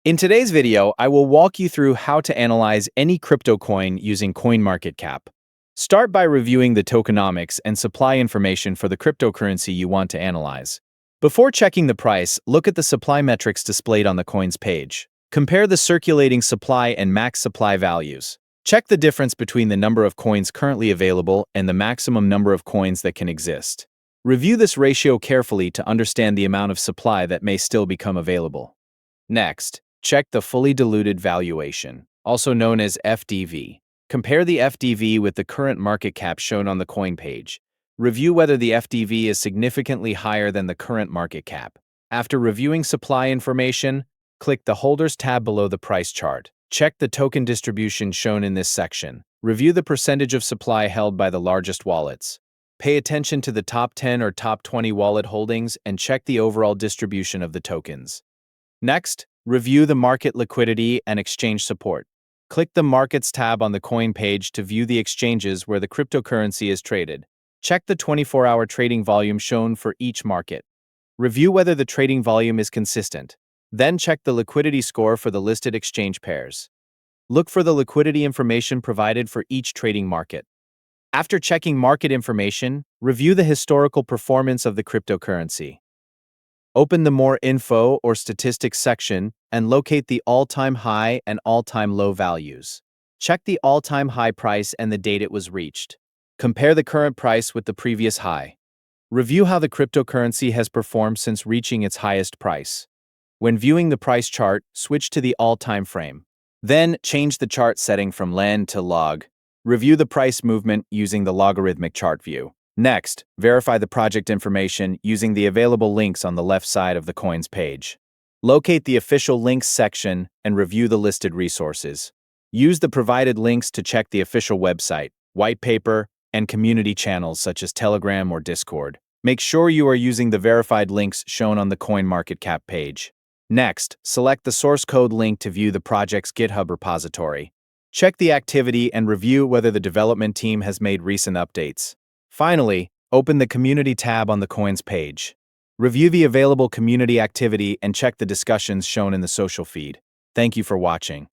In today's video, I will walk you through how to analyze any crypto coin using CoinMarketCap. Start by reviewing the tokenomics and supply information for the cryptocurrency you want to analyze. Before checking the price, look at the supply metrics displayed on the coin's page. Compare the circulating supply and max supply values. Check the difference between the number of coins currently available and the maximum number of coins that can exist. Review this ratio carefully to understand the amount of supply that may still become available. Next, check the fully diluted valuation, also known as FDV. Compare the FDV with the current market cap shown on the coin page. Review whether the FDV is significantly higher than the current market cap. After reviewing supply information, click the Holders tab below the price chart. Check the token distribution shown in this section. Review the percentage of supply held by the largest wallets. Pay attention to the top 10 or top 20 wallet holdings and check the overall distribution of the tokens. Next, review the market liquidity and exchange support. Click the Markets tab on the coin page to view the exchanges where the cryptocurrency is traded. Check the 24-hour trading volume shown for each market. Review whether the trading volume is consistent. Then check the liquidity score for the listed exchange pairs. Look for the liquidity information provided for each trading market. After checking market information, review the historical performance of the cryptocurrency. Open the More Info or Statistics section and locate the all-time high and all-time low values. Check the all-time high price and the date it was reached. Compare the current price with the previous high. Review how the cryptocurrency has performed since reaching its highest price. When viewing the price chart, switch to the all-time frame. Then, change the chart setting from len to log. Review the price movement using the logarithmic chart view. Next, verify the project information using the available links on the left side of the coin's page. Locate the official links section and review the listed resources. Use the provided links to check the official website, white paper, and community channels such as Telegram or Discord. Make sure you are using the verified links shown on the CoinMarketCap page. Next, select the source code link to view the project's GitHub repository. Check the activity and review whether the development team has made recent updates. Finally, open the Community tab on the coin's page. Review the available community activity and check the discussions shown in the social feed. Thank you for watching.